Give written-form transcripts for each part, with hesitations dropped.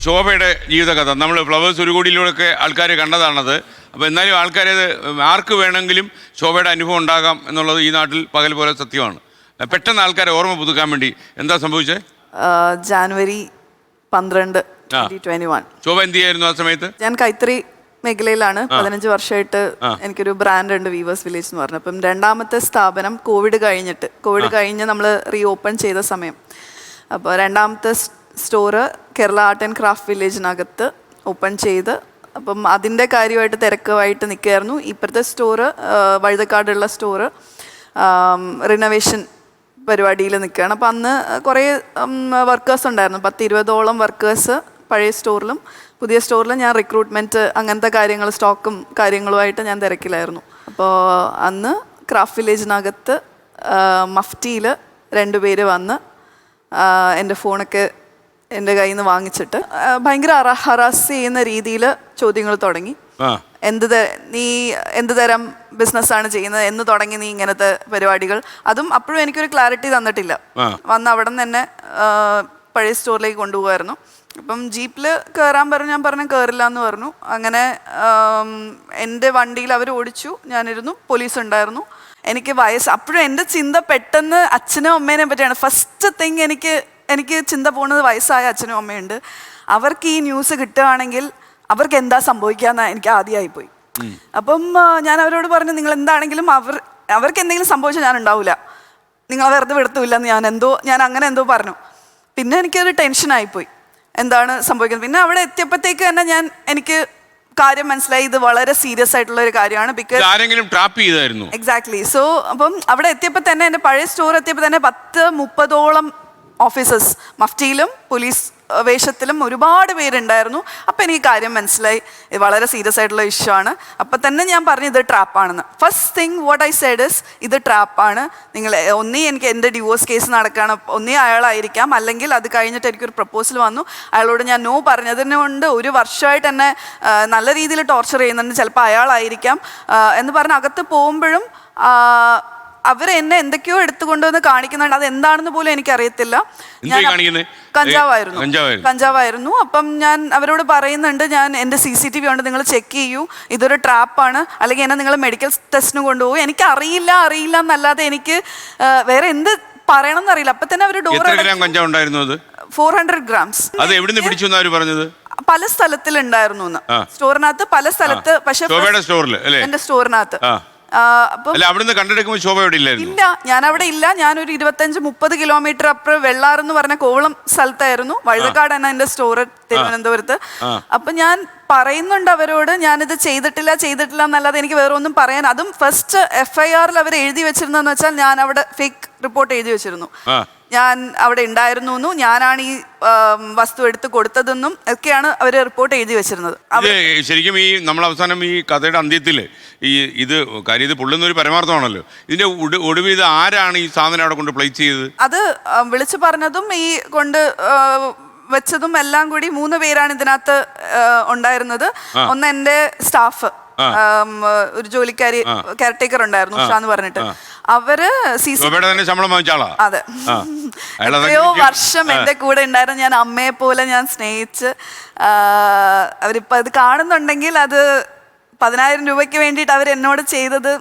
ശോഭയുടെ ജീവിതകഥ നമ്മൾ ഫ്ലവേഴ്സ് ഒരു കോടിയിലൂടെയൊക്കെ ആൾക്കാർ കണ്ടതാണത്. അപ്പോൾ എന്നാലും ആൾക്കാരത് ആർക്ക് വേണമെങ്കിലും ശോഭയുടെ അനുഭവം ഉണ്ടാകാം എന്നുള്ളത് ഈ നാട്ടിൽ പകൽ പോലെ സത്യമാണ്. പെട്ടെന്ന് ആൾക്കാരെ ഓർമ്മ പുതുക്കാൻ വേണ്ടി എന്താ സംഭവിച്ചത്? ജാനുവരി 12, 2021 ശോഭ എന്ത് ചെയ്യായിരുന്നു ആ സമയത്ത്? ഞാൻ കൈത്തറി മേഖലയിലാണ് 15 വർഷമായിട്ട്. എനിക്കൊരു ബ്രാൻഡ് ഉണ്ട്, വീവേഴ്സ് വില്ലേജ് എന്ന് പറഞ്ഞു. അപ്പം രണ്ടാമത്തെ സ്ഥാപനം കോവിഡ് കഴിഞ്ഞ് നമ്മൾ റീ ഓപ്പൺ ചെയ്ത സമയം. അപ്പോൾ രണ്ടാമത്തെ store Kerala art and craft വില്ലേജിനകത്ത് ഓപ്പൺ ചെയ്ത് അപ്പം അതിൻ്റെ കാര്യമായിട്ട് തിരക്കുമായിട്ട് നിൽക്കുകയായിരുന്നു. ഇപ്പോഴത്തെ സ്റ്റോറ് വഴുതക്കാടുള്ള സ്റ്റോറ് റിനോവേഷൻ പരിപാടിയിൽ നിൽക്കുകയാണ്. അപ്പം അന്ന് കുറേ വർക്കേഴ്സ് ഉണ്ടായിരുന്നു, 10-20ഓളം വർക്കേഴ്സ് പഴയ സ്റ്റോറിലും പുതിയ സ്റ്റോറിലും. ഞാൻ റിക്രൂട്ട്മെൻറ്റ് അങ്ങനത്തെ കാര്യങ്ങൾ, സ്റ്റോക്കും കാര്യങ്ങളുമായിട്ട് ഞാൻ തിരക്കിലായിരുന്നു. അപ്പോൾ അന്ന് ക്രാഫ്റ്റ് വില്ലേജിനകത്ത് മഫ്റ്റിയിൽ 2 പേര് വന്ന് എൻ്റെ ഫോണൊക്കെ എൻ്റെ കയ്യിൽ നിന്ന് വാങ്ങിച്ചിട്ട് ഭയങ്കര ഹറാസ് ചെയ്യുന്ന രീതിയിൽ ചോദ്യങ്ങൾ തുടങ്ങി. നീ എന്ത് തരം ബിസിനസ്സാണ് ചെയ്യുന്നത്, എന്ന് തുടങ്ങി നീ ഇങ്ങനത്തെ പരിപാടികൾ. അതും അപ്പോഴും എനിക്കൊരു ക്ലാരിറ്റി തന്നിട്ടില്ല. വന്ന് അവിടെ നിന്ന് തന്നെ പഴയ സ്റ്റോറിലേക്ക് കൊണ്ടുപോകായിരുന്നു. അപ്പം ജീപ്പിൽ കയറാൻ പറഞ്ഞു, ഞാൻ പറഞ്ഞു കയറില്ല എന്ന് പറഞ്ഞു. അങ്ങനെ എൻ്റെ വണ്ടിയിൽ അവർ ഓടിച്ചു, ഞാനിരുന്നു, പോലീസ് ഉണ്ടായിരുന്നു. എനിക്ക് അപ്പോഴും എൻ്റെ ചിന്ത പെട്ടെന്ന് അച്ഛനും അമ്മേനെ പറ്റിയാണ്. ഫസ്റ്റ് തിങ് എനിക്ക് ചിന്ത പോകുന്നത് വയസ്സായ അച്ഛനും അമ്മയുണ്ട്. അവർക്ക് ഈ ന്യൂസ് കിട്ടുകയാണെങ്കിൽ അവർക്ക് എന്താ സംഭവിക്കാന്ന് എനിക്ക് ആദ്യമായിപ്പോയി. അപ്പം ഞാൻ അവരോട് പറഞ്ഞു, നിങ്ങൾ എന്താണെങ്കിലും അവർക്ക് എന്തെങ്കിലും സംഭവിച്ചാൽ ഞാൻ ഉണ്ടാവില്ല, നിങ്ങൾ വെറുതെ വിടത്തുമില്ല എന്ന് ഞാൻ അങ്ങനെ എന്തോ പറഞ്ഞു. പിന്നെ എനിക്കൊരു ടെൻഷനായിപ്പോയി, എന്താണ് സംഭവിക്കുന്നത്. പിന്നെ അവിടെ എത്തിയപ്പോഴത്തേക്ക് തന്നെ എനിക്ക് കാര്യം മനസ്സിലായി, ഇത് വളരെ സീരിയസ് ആയിട്ടുള്ള ഒരു കാര്യമാണ്. ബിക്കോസ് ആരെങ്കിലും ട്രാപ്പ് ചെയ്തായിരുന്നു. എക്സാക്ട്ലി. സോ അപ്പം അവിടെ എത്തിയപ്പോൾ തന്നെ, എൻ്റെ പഴയ സ്റ്റോർ എത്തിയപ്പോൾ തന്നെ 10-30ഓളം ഓഫീസേഴ്സ് മഫ്റ്റിയിലും പോലീസ് വേഷത്തിലും ഒരുപാട് പേരുണ്ടായിരുന്നു. അപ്പം എനിക്ക് കാര്യം മനസ്സിലായി, ഇത് വളരെ സീരിയസ് ആയിട്ടുള്ള ഇഷ്യൂ ആണ്. അപ്പം തന്നെ ഞാൻ പറഞ്ഞു ഇത് ട്രാപ്പാണെന്ന്. First thing what I said is, ഇത് ട്രാപ്പാണ്. നിങ്ങൾ എനിക്ക് എൻ്റെ ഡിവോഴ്സ് കേസ് നടക്കുകയാണ്, അയാളായിരിക്കാം, അല്ലെങ്കിൽ അത് കഴിഞ്ഞിട്ട് എനിക്കൊരു പ്രപ്പോസൽ വന്നു, അയാളോട് ഞാൻ നോ പറഞ്ഞതിനെ കൊണ്ട് 1 വർഷമായിട്ട് എന്നെ നല്ല രീതിയിൽ ടോർച്ചർ ചെയ്യുന്നുണ്ട്, ചിലപ്പോൾ അയാളായിരിക്കാം എന്ന് പറഞ്ഞ് അകത്ത് പോകുമ്പോഴും അവരെന്നെ എന്തൊക്കെയോ എടുത്തുകൊണ്ടുവന്ന് കാണിക്കുന്നുണ്ട്. അത് എന്താണെന്ന് പോലും എനിക്കറിയത്തില്ല. കഞ്ചാവായിരുന്നു. അപ്പം ഞാൻ അവരോട് പറയുന്നുണ്ട്, ഞാൻ എൻ്റെ CCTV ഉണ്ട്, നിങ്ങൾ ചെക്ക് ചെയ്യൂ, ഇതൊരു ട്രാപ്പാണ്, അല്ലെങ്കിൽ എന്നെ നിങ്ങൾ മെഡിക്കൽ ടെസ്റ്റിന് കൊണ്ടുപോകും. എനിക്ക് അറിയില്ല എന്നല്ലാതെ എനിക്ക് വേറെ എന്ത് പറയണം എന്നറിയില്ല. അപ്പൊ തന്നെ അവർ ഡോർ 400 grams. പല സ്ഥലത്തിലുണ്ടായിരുന്നു സ്റ്റോറിനകത്ത്, പല സ്ഥലത്ത്. പക്ഷെ എൻ്റെ സ്റ്റോറിനകത്ത് ഇല്ല, ഞാൻ അവിടെ ഇല്ല. ഞാനൊരു 25-30 കിലോമീറ്റർ അപ്പുറം വെള്ളാറെന്ന് പറഞ്ഞ കോവളം സ്ഥലത്തായിരുന്നു. വഴുതക്കാട് തന്നെ എൻ്റെ സ്റ്റോർ, തിരുവനന്തപുരത്ത്. അപ്പൊ ഞാൻ പറയുന്നുണ്ട് അവരോട്, ഞാനിത് ചെയ്തിട്ടില്ല എന്നല്ലാതെ എനിക്ക് വേറെ ഒന്നും പറയാൻ. അതും ഫസ്റ്റ് FIRൽ അവർ എഴുതി വെച്ചിരുന്നതെന്ന് വെച്ചാൽ, ഞാൻ അവിടെ ഫേക്ക് റിപ്പോർട്ട് എഴുതി വെച്ചിരുന്നു, ഞാൻ അവിടെ ഉണ്ടായിരുന്നു, ഞാനാണ് ഈ വസ്തു എടുത്ത് കൊടുത്തതെന്നും ഒക്കെയാണ് അവർ റിപ്പോർട്ട് എഴുതി വെച്ചിരുന്നത്. ശരിക്കും ഈ നമ്മൾ അവസാനം ഈ കഥയുടെ അന്ത്യത്തിൽ ഇത് പൊള്ളുന്ന ഒരു പരമാർത്ഥമാണല്ലോ. ഇതിന്റെ ഒടുവിൽ ഇത് ആരാണ് ഈ സാധനം അവിടെ കൊണ്ട് പ്ലേസ് ചെയ്തത്? അത് വിളിച്ചു പറഞ്ഞതും ഈ കൊണ്ട് വെച്ചതും എല്ലാം കൂടി 3 പേരാണ് ഇതിനകത്ത് ഉണ്ടായിരുന്നത്. ഒന്ന് എൻ്റെ സ്റ്റാഫ്, ഒരു ജോലിക്കാരി, കെയർടേക്കർ ഉണ്ടായിരുന്നു, ഉഷ എന്ന് പറഞ്ഞിട്ട്. അവര് അതെ, എത്രയോ വർഷം എൻ്റെ കൂടെ ഉണ്ടായിരുന്നു. ഞാൻ അമ്മയെ പോലെ ഞാൻ സ്നേഹിച്ച്. അവരിപ്പോ ഇത് കാണുന്നുണ്ടെങ്കിൽ അത് 10,000 രൂപയ്ക്ക് വേണ്ടിയിട്ട് അവർ എന്നോട് ചെയ്തത്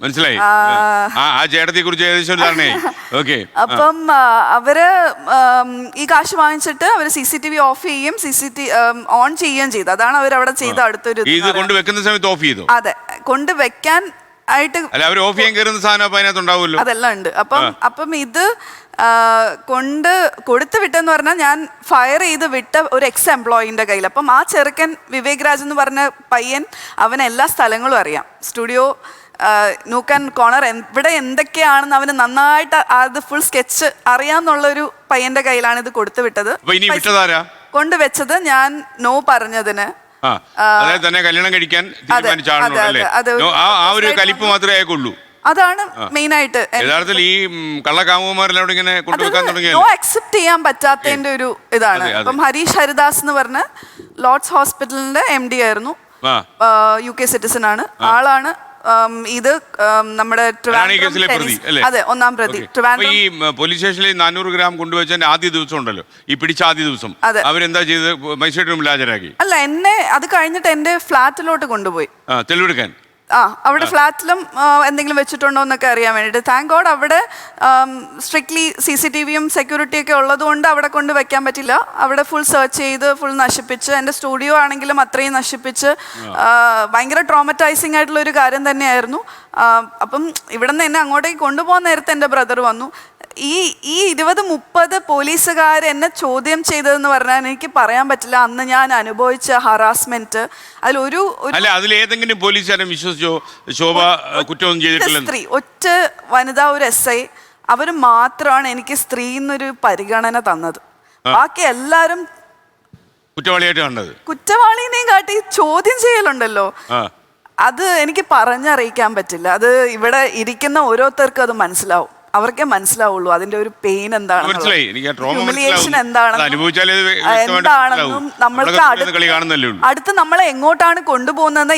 മനസ്സിലായി. അപ്പം അവര് ഈ കാശ് വാങ്ങിച്ചിട്ട് അവര് CCTV ഓഫ് ചെയ്യും, ഓൺ ചെയ്യുകയും ചെയ്തു. അതാണ് അവർ അവിടെ ചെയ്ത അടുത്തൊരു. അതെ, കൊണ്ടുവെക്കാൻ ആയിട്ട് അതെല്ലാം ഉണ്ട്. അപ്പം ഇത് കൊടുത്തു വിട്ടെന്ന് പറഞ്ഞാൽ, ഞാൻ ഫയർ ചെയ്ത് വിട്ട ഒരു എംപ്ലോയിന്റെ കയ്യിൽ. അപ്പം ആ ചെറുക്കൻ വിവേക് രാജ് എന്ന് പറഞ്ഞ പയ്യൻ, അവന് എല്ലാ സ്ഥലങ്ങളും അറിയാം, സ്റ്റുഡിയോ, നോക്ക് ആൻഡ് കോർണർ, ഇവിടെ എന്തൊക്കെയാണെന്ന് അവന് നന്നായിട്ട് അത് ഫുൾ സ്കെച്ച് അറിയാന്നുള്ളൊരു പയ്യന്റെ കയ്യിലാണ് ഇത് കൊടുത്തു വിട്ടത്. കൊണ്ടുവച്ചത് ഞാൻ നോ പറഞ്ഞതിന്. അതാണ് മെയിൻ ആയിട്ട് അക്സെപ്റ്റ് ചെയ്യാൻ പറ്റാത്തതിന്റെ ഒരു ഇതാണ്. അപ്പം ഹരീഷ് ഹരിദാസ് എന്ന് പറഞ്ഞ ലോർഡ്സ് ഹോസ്പിറ്റലിന്റെ MD ആയിരുന്നു, UK സിറ്റിസൺ ആണ്. ആളാണ് ഇത് നമ്മുടെ റാണി കേസിലെ പ്രതി അല്ലേ? അതെ, ഒന്നാം പ്രതി. അപ്പൊ ഈ പോലീസ് സ്റ്റേഷനിൽ 400 ഗ്രാം കൊണ്ടുവച്ചതിന്റെ ആദ്യ ദിവസം ഉണ്ടല്ലോ, ഈ പിടിച്ച ആദ്യ ദിവസം അവരെന്താ ചെയ്ത് മജിസ്ട്രേറ്റ് മുമ്പിൽ ഹാജരാക്കി? അല്ല, എന്നെ അത് കഴിഞ്ഞിട്ട് എന്റെ ഫ്ലാറ്റിലോട്ട് കൊണ്ടുപോയി തെളിവെടുക്കാൻ. അവിടെ ഫ്ലാറ്റിലും എന്തെങ്കിലും വെച്ചിട്ടുണ്ടോ എന്നൊക്കെ അറിയാൻ വേണ്ടിയിട്ട്. താങ്ക് ഗോഡ് അവിടെ സ്ട്രിക്ട്ലി CCTVയും സെക്യൂരിറ്റിയൊക്കെ ഉള്ളതുകൊണ്ട് അവിടെ കൊണ്ട് വെക്കാൻ പറ്റില്ല. അവിടെ ഫുൾ സെർച്ച് ചെയ്ത് ഫുൾ നശിപ്പിച്ച്, എൻ്റെ സ്റ്റുഡിയോ ആണെങ്കിലും അത്രയും നശിപ്പിച്ച്, ഭയങ്കര ട്രോമറ്റൈസിങ് ആയിട്ടുള്ള ഒരു കാര്യം തന്നെയായിരുന്നു. അപ്പം ഇവിടെ നിന്ന് എന്നെ അങ്ങോട്ടേക്ക് കൊണ്ടുപോകാൻ നേരത്തെ എൻ്റെ ബ്രദർ വന്നു. ഈ 20-30 പോലീസുകാർ എന്നെ ചോദ്യം ചെയ്തതെന്ന് പറഞ്ഞാൽ എനിക്ക് പറയാൻ പറ്റില്ല അന്ന് ഞാൻ അനുഭവിച്ച ഹറാസ്മെന്റ്. അതിലൊരു അതിലേതെങ്കിലും പോലീസുകാരെ വിശ്വസിച്ചോ ശോഭ കുറ്റമൊന്നും ചെയ്തിട്ടില്ല? സ്ത്രീ, ഒറ്റ വനിതാ, ഒരു SI, അവർ മാത്രമാണ് എനിക്ക് സ്ത്രീ എന്നൊരു പരിഗണന തന്നത്. ബാക്കി എല്ലാരും കുറ്റവാളിയായിട്ട് കണ്ടത്. കുറ്റവാളിനെയും കാട്ടി ചോദ്യം ചെയ്യലുണ്ടല്ലോ, അത് എനിക്ക് പറഞ്ഞറിയിക്കാൻ പറ്റില്ല. അത് ഇവിടെ ഇരിക്കുന്ന ഓരോരുത്തർക്കും അത് മനസ്സിലാവും, അവർക്കേ മനസ്സിലാവുള്ളൂ അതിന്റെ ഒരു പെയിൻ എന്താണെന്നും ഹ്യൂമിലിയേഷൻ എന്താണെന്നും നമ്മൾക്ക് അടുത്ത് നമ്മളെ എങ്ങോട്ടാണ് കൊണ്ടുപോകുന്നത്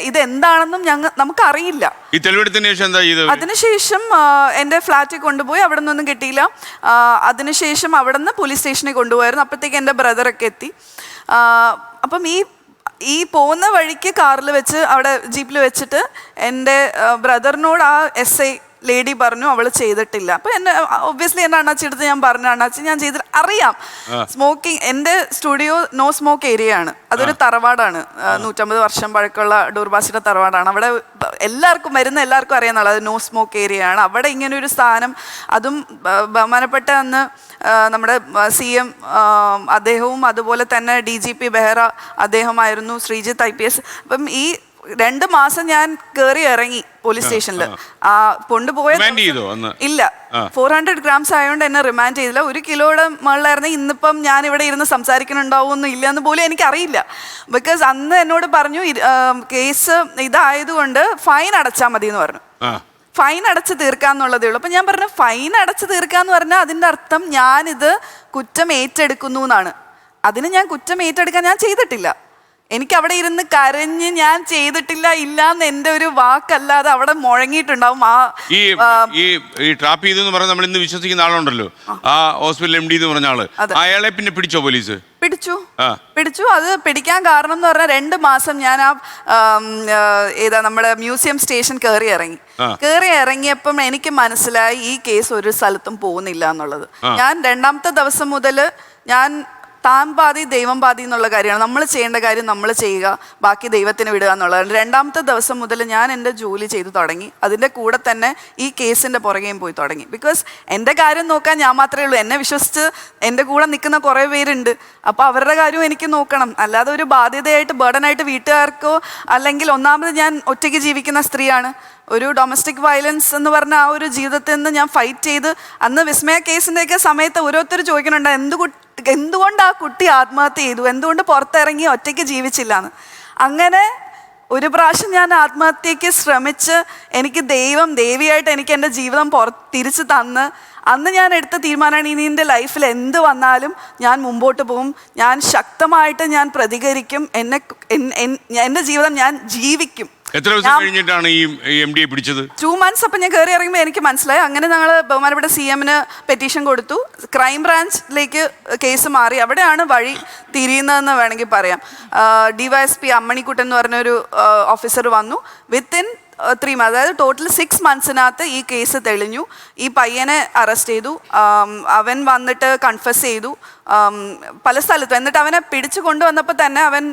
ഇതെന്താണെന്നും നമുക്കറിയില്ല. അതിനുശേഷം എൻ്റെ ഫ്ലാറ്റിൽ കൊണ്ടുപോയി, അവിടെ നിന്നൊന്നും കിട്ടിയില്ല. അതിനുശേഷം അവിടെ നിന്ന് പോലീസ് സ്റ്റേഷനിൽ കൊണ്ടുപോയായിരുന്നു. അപ്പോഴത്തേക്ക് എൻ്റെ ബ്രദറൊക്കെ എത്തി. അപ്പം ഈ പോകുന്ന വഴിക്ക് കാറിൽ വെച്ച്, അവിടെ ജീപ്പിൽ വെച്ചിട്ട് എൻ്റെ ബ്രദറിനോട് ആ SI ലേഡി പറഞ്ഞു അവൾ ചെയ്തിട്ടില്ല. അപ്പോൾ എന്നെ ഒബ്വിയസ്ലി എൻ്റെ അണ്ണാച്ചി എടുത്ത് ഞാൻ പറഞ്ഞു, അണ്ണാച്ചി ഞാൻ ചെയ്തിട്ട് അറിയാം. സ്മോക്കിംഗ്, എൻ്റെ സ്റ്റുഡിയോ നോ സ്മോക്ക് ഏരിയ ആണ്. അതൊരു തറവാടാണ്, 150 വർഷം പഴക്കമുള്ള ഡൂർബാസിയുടെ തറവാടാണ്. അവിടെ എല്ലാവർക്കും വരുന്ന എല്ലാവർക്കും അറിയാമെന്നുള്ളത് അത് നോ സ്മോക്ക് ഏരിയ ആണ്. അവിടെ ഇങ്ങനെ ഒരു സ്ഥാനം, അതും ബഹുമാനപ്പെട്ട അന്ന് നമ്മുടെ CM അദ്ദേഹവും അതുപോലെ തന്നെ DGP ബെഹ്റ അദ്ദേഹമായിരുന്നു, ശ്രീജിത്ത് IPS. അപ്പം ഈ 2 മാസം ഞാൻ കയറി ഇറങ്ങി പോലീസ് സ്റ്റേഷനിൽ. കൊണ്ടുപോയ ഇല്ല, 400 ഗ്രാംസ് ആയതുകൊണ്ട് എന്നെ റിമാൻഡ് ചെയ്തില്ല. 1 കിലോയുടെ മുകളിലായിരുന്നു. ഇന്നിപ്പം ഞാൻ ഇവിടെ ഇരുന്ന് സംസാരിക്കുന്നുണ്ടാവുമെന്നും ഇല്ല എന്ന് പോലും എനിക്കറിയില്ല. ബിക്കോസ് അന്ന് എന്നോട് പറഞ്ഞു കേസ് ഇതായതുകൊണ്ട് ഫൈൻ അടച്ചാൽ മതി എന്ന് പറഞ്ഞു. ഫൈൻ അടച്ച് തീർക്കാന്നുള്ളതേ ഉള്ളൂ. അപ്പം ഞാൻ പറഞ്ഞു ഫൈൻ അടച്ച് തീർക്കാന്ന് പറഞ്ഞാൽ അതിൻ്റെ അർത്ഥം ഞാനിത് കുറ്റം ഏറ്റെടുക്കുന്നു എന്നാണ്. അതിന് ഞാൻ കുറ്റം ഏറ്റെടുക്കാൻ ഞാൻ ചെയ്തിട്ടില്ല. എനിക്ക് അവിടെ ഇരുന്ന് കരഞ്ഞ് ഞാൻ ചെയ്തിട്ടില്ല ഇല്ല എന്ന് എൻ്റെ ഒരു വാക്കല്ലാതെ അവിടെ മുഴങ്ങിയിട്ടുണ്ടാവും. ഈ ട്രാപ്പ് ചെയ്തെന്ന് പറഞ്ഞാൽ നമ്മൾ ഇന്ന് വിശ്വസിക്കുന്ന ആളുണ്ടല്ലോ, ആ ഹോസ്പിറ്റൽ MD എന്ന് പറഞ്ഞ ആള്, അയാളെ പിന്നെ പിടിച്ചോ പോലീസ്? പിടിച്ചു. അത് പിടിക്കാൻ കാരണം എന്ന് പറഞ്ഞാൽ 2 മാസം ഞാൻ നമ്മുടെ മ്യൂസിയം സ്റ്റേഷൻ കയറി ഇറങ്ങിയപ്പം എനിക്ക് മനസ്സിലായി ഈ കേസ് ഒരു സ്ഥലത്തും പോകുന്നില്ല എന്നുള്ളത്. ഞാൻ 2ാമത്തെ ദിവസം മുതൽ ഞാൻ താൻ പാതി ദൈവം പാതി എന്നുള്ള കാര്യമാണ്. നമ്മൾ ചെയ്യേണ്ട കാര്യം നമ്മൾ ചെയ്യുക, ബാക്കി ദൈവത്തിന് വിടുക എന്നുള്ളതാണ്. 2ാമത്തെ ദിവസം മുതൽ ഞാൻ എൻ്റെ ജോലി ചെയ്തു തുടങ്ങി. അതിൻ്റെ കൂടെ തന്നെ ഈ കേസിൻ്റെ പുറകെയും പോയി തുടങ്ങി. ബിക്കോസ് എൻ്റെ കാര്യം നോക്കാൻ ഞാൻ മാത്രമേ ഉള്ളൂ. എന്നെ വിശ്വസിച്ച് എൻ്റെ കൂടെ നിൽക്കുന്ന കുറേ പേരുണ്ട്. അപ്പോൾ അവരുടെ കാര്യവും എനിക്ക് നോക്കണം. അല്ലാതെ ഒരു ബാധ്യതയായിട്ട് ബേർഡനായിട്ട് വീട്ടുകാർക്കോ, അല്ലെങ്കിൽ ഒന്നാമത് ഞാൻ ഒറ്റയ്ക്ക് ജീവിക്കുന്ന സ്ത്രീയാണ്. ഒരു ഡൊമസ്റ്റിക് വയലൻസ് എന്ന് പറഞ്ഞ ആ ഒരു ജീവിതത്തിൽ നിന്ന് ഞാൻ ഫൈറ്റ് ചെയ്ത്, അന്ന് വിസ്മയ കേസിൻ്റെയൊക്കെ സമയത്ത് ഓരോരുത്തർ ചോദിക്കുന്നുണ്ട് എന്തുകൊണ്ട് ആ കുട്ടി ആത്മഹത്യ ചെയ്തു, എന്തുകൊണ്ട് പുറത്തിറങ്ങി ഒറ്റയ്ക്ക് ജീവിച്ചില്ല എന്ന്. അങ്ങനെ ഒരു പ്രാവശ്യം ഞാൻ ആത്മഹത്യക്ക് ശ്രമിച്ച് എനിക്ക് ദേവിയായിട്ട് എനിക്ക് എൻ്റെ ജീവിതം തിരിച്ച് തന്ന്, അന്ന് ഞാൻ എടുത്ത തീരുമാനമാണ് ഇനി എൻ്റെ ലൈഫിൽ എന്ത് വന്നാലും ഞാൻ മുമ്പോട്ട് പോകും, ഞാൻ ശക്തമായിട്ട് ഞാൻ പ്രതികരിക്കും, എൻ്റെ ജീവിതം ഞാൻ ജീവിക്കും. എത്ര ദിവസം കഴിഞ്ഞിട്ടാണ് ഈ MD പിടിച്ചത്? 2 months. അപ്പം ഞാൻ കയറി ഇറങ്ങുമ്പോൾ എനിക്ക് മനസ്സിലായി. അങ്ങനെ ഞങ്ങൾ ബഹുമാനപ്പെട്ട CMന് പെറ്റീഷൻ കൊടുത്തു. ക്രൈം ബ്രാഞ്ചിലേക്ക് കേസ് മാറി. അവിടെയാണ് വഴി തിരിയുന്നതെന്ന് വേണമെങ്കിൽ പറയാം. DYSP അമ്മണിക്കുട്ടൻ എന്ന് പറഞ്ഞൊരു ഓഫീസർ വന്നു. വിത്തിൻ 3 months, അതായത് ടോട്ടൽ 6 monthsനകത്ത് ഈ കേസ് തെളിഞ്ഞു. ഈ പയ്യനെ അറസ്റ്റ് ചെയ്തു. അവൻ വന്നിട്ട് കൺഫസ് ചെയ്തു പല സ്ഥലത്തും. എന്നിട്ട് അവനെ പിടിച്ചു കൊണ്ടുവന്നപ്പോൾ തന്നെ അവൻ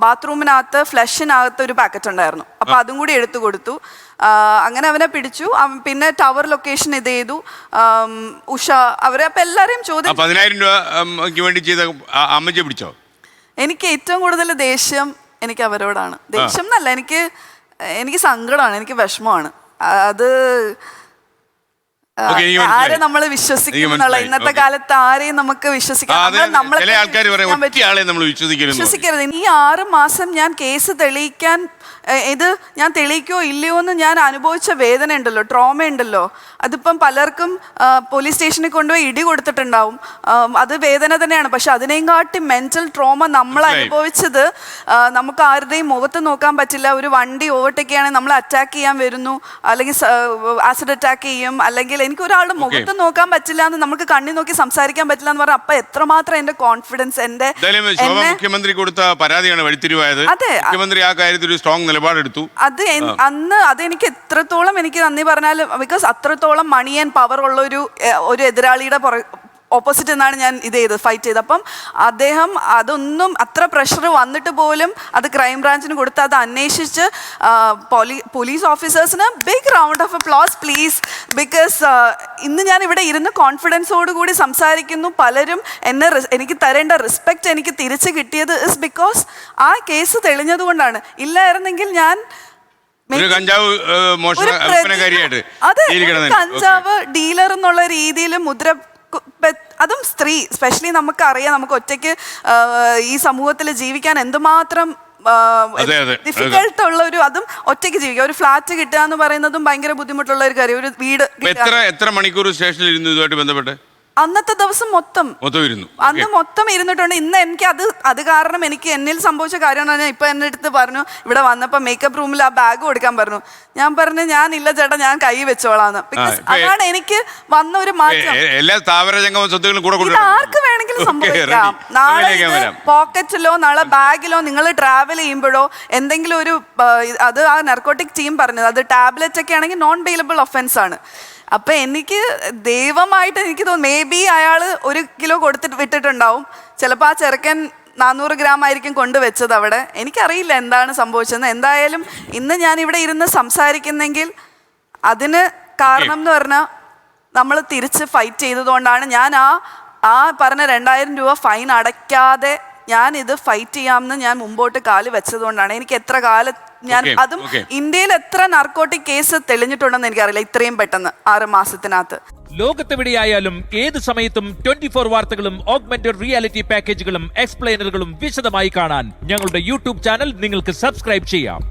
ബാത്റൂമിനകത്ത് ഫ്ലഷിനകത്ത് ഒരു പാക്കറ്റ് ഉണ്ടായിരുന്നു. അപ്പോൾ അതും കൂടി എടുത്തു കൊടുത്തു. അങ്ങനെ അവനെ പിടിച്ചു. പിന്നെ ടവർ ലൊക്കേഷൻ ഇത് ചെയ്തു. ഉഷ അവരെ അപ്പം എല്ലാവരെയും ചോദ്യം. 10,000 രൂപയ്ക്ക് വേണ്ടി ചെയ്ത അമ്മച്ചി പിടിച്ചോ? എനിക്ക് ഏറ്റവും കൂടുതൽ ദേഷ്യം എനിക്ക് അവരോടാണ്. ദേഷ്യം എന്നല്ല, എനിക്ക് സങ്കടമാണ്, എനിക്ക് വിഷമമാണ്. അത് ആരെ നമ്മൾ വിശ്വസിക്കുന്നുള്ള ഇന്നത്തെ കാലത്ത് ആരെയും നമുക്ക് വിശ്വസിക്കരുത്. ഈ 6 മാസം ഞാൻ കേസ് തെളിയിക്കാൻ ഇത് ഞാൻ തെളിയിക്കോ ഇല്ലയോ എന്ന് ഞാൻ അനുഭവിച്ച വേദന ഉണ്ടല്ലോ, ട്രോമ ഉണ്ടല്ലോ, അതിപ്പം പലർക്കും പോലീസ് സ്റ്റേഷനിൽ കൊണ്ടുപോയി ഇടി കൊടുത്തിട്ടുണ്ടാവും. അത് വേദന തന്നെയാണ്. പക്ഷെ അതിനെയും കാട്ടി മെന്റൽ ട്രോമ നമ്മൾ അനുഭവിച്ചത്, നമുക്ക് ആരുടെയും മുഖത്ത് നോക്കാൻ പറ്റില്ല. ഒരു വണ്ടി ഓവർടേക്ക് ചെയ്യുകയാണെങ്കിൽ നമ്മൾ അറ്റാക്ക് ചെയ്യാൻ വരുന്നു, അല്ലെങ്കിൽ ആസിഡ് അറ്റാക്ക് ചെയ്യും, അല്ലെങ്കിൽ എനിക്ക് ഒരാളുടെ മുഖത്ത് നോക്കാൻ പറ്റില്ല എന്ന്, നമുക്ക് കണ്ണി നോക്കി സംസാരിക്കാൻ പറ്റില്ല എന്ന് പറഞ്ഞാൽ അപ്പൊ എത്രമാത്രം എന്റെ കോൺഫിഡൻസ് എന്റെ മുഖ്യമന്ത്രി കൊടുത്ത പരാതിയാണ് വഴിത്തിരിവായത്. മുഖ്യമന്ത്രി ആ കാര്യത്തിൽ ഒരു സ്ട്രോങ് നിലപാടെടുത്തു. അത് അന്ന് അതെനിക്ക് എത്രത്തോളം എനിക്ക് നന്ദി പറഞ്ഞാൽ, ബിക്കോസ് അത്രത്തോളം മണി ആൻഡ് പവർ ഉള്ള ഒരു എതിരാളിയുടെ ഓപ്പോസിറ്റ് എന്നാണ് ഞാൻ ഇത് ചെയ്തത്, ഫൈറ്റ് ചെയ്തത്. അപ്പം അദ്ദേഹം അതൊന്നും അത്ര പ്രഷർ വന്നിട്ട് പോലും അത് ക്രൈംബ്രാഞ്ചിന് കൊടുത്ത് അത് അന്വേഷിച്ച് പോലീസ് ഓഫീസേഴ്സിന് big round of applause please. Because ഇന്ന് ഞാൻ ഇവിടെ ഇരുന്ന് കോൺഫിഡൻസോട് കൂടി സംസാരിക്കുന്നു. പലരും എനിക്ക് തരേണ്ട റെസ്പെക്റ്റ് എനിക്ക് തിരിച്ച് കിട്ടിയത് ഇസ് ബിക്കോസ് ആ കേസ് തെളിഞ്ഞത് കൊണ്ടാണ്. ഇല്ലായിരുന്നെങ്കിൽ ഞാൻ കഞ്ചാവ് ഡീലർ എന്നുള്ള രീതിയിൽ അതും സ്ത്രീ സ്പെഷ്യലി നമുക്കറിയാം, നമുക്ക് ഒറ്റയ്ക്ക് ഈ സമൂഹത്തിൽ ജീവിക്കാൻ എന്തുമാത്രം ഡിഫിക്കൽട്ട് ഉള്ള അതും ഒറ്റയ്ക്ക് ജീവിക്കുക. ഒരു ഫ്ലാറ്റ് കിട്ടുക എന്ന് പറയുന്നതും ഭയങ്കര ബുദ്ധിമുട്ടുള്ള ഒരു കാര്യം. ഒരു വീട് എത്ര മണിക്കൂർ സ്റ്റേഷനിൽ ഇരുന്നു ഇതുമായിട്ട് ബന്ധപ്പെട്ട്? അന്നത്തെ ദിവസം മൊത്തം ഇരുന്നിട്ടുണ്ട്. ഇന്ന് എനിക്ക് അത് കാരണം എനിക്ക് എന്നിൽ സംഭവിച്ച കാര്യമാണ്. ഞാൻ ഇപ്പൊ എന്നെ അടുത്ത് പറഞ്ഞു, ഇവിടെ വന്നപ്പോ മേക്കപ്പ് റൂമിൽ ആ ബാഗ് കൊടുക്കാൻ പറഞ്ഞു. ഞാൻ പറഞ്ഞു ഞാനില്ല ചേട്ടാ, ഞാൻ കൈ വെച്ചോളാന്ന്. ബിക്കോസ് അതാണ് എനിക്ക് വന്ന ഒരു മാറ്റം. ഇത് ആർക്ക് വേണമെങ്കിലും സംഭവിക്കാം. നാളെ പോക്കറ്റിലോ നാളെ ബാഗിലോ നിങ്ങൾ ട്രാവൽ ചെയ്യുമ്പോഴോ എന്തെങ്കിലും ഒരു അത് ആ നർക്കോട്ടിക് ടീം പറഞ്ഞത്, അത് ടാബ്ലറ്റ് ഒക്കെ ആണെങ്കിൽ നോൺ ബെയിലബിൾ ഒഫൻസ് ആണ്. അപ്പൊ എനിക്ക് ദൈവമായിട്ട് എനിക്ക് തോന്നുന്നു മേ ബി അയാൾ 1 കിലോ കൊടുത്തിട്ട് വിട്ടിട്ടുണ്ടാവും. ചിലപ്പോൾ ആ ചെറുക്കൻ 400 ഗ്രാം ആയിരിക്കും കൊണ്ടുവച്ചത് അവിടെ. എനിക്കറിയില്ല എന്താണ് സംഭവിച്ചതെന്ന്. എന്തായാലും ഇന്ന് ഞാൻ ഇവിടെ ഇരുന്ന് സംസാരിക്കുന്നെങ്കിൽ അതിന് കാരണം എന്ന് പറഞ്ഞാൽ നമ്മൾ തിരിച്ച് ഫൈറ്റ് ചെയ്തതുകൊണ്ടാണ്. ഞാൻ ആ പറഞ്ഞ 2000 രൂപ ഫൈൻ അടയ്ക്കാതെ ഞാൻ ഇത് ഫൈറ്റ് ചെയ്യാമെന്ന് ഞാൻ മുമ്പോട്ട് കാല് വെച്ചതുകൊണ്ടാണ്. എനിക്ക് എത്ര കാലം അതും ഇന്ത്യയിൽ എത്ര നാർക്കോട്ടിക് കേസ് തെളിഞ്ഞിട്ടുണ്ടെന്ന് എനിക്കറിയില്ല ഇത്രയും പെട്ടെന്ന് 6 മാസത്തിനകത്ത്. ലോകത്തെവിടെയായാലും ഏത് സമയത്തും 24 വാർത്തകളും ഓഗ്മെന്റഡ് റിയാലിറ്റി പാക്കേജുകളും എക്സ്പ്ലെയിനറുകളും വിശദമായി കാണാൻ ഞങ്ങളുടെ യൂട്യൂബ് ചാനൽ നിങ്ങൾക്ക് സബ്സ്ക്രൈബ് ചെയ്യാം.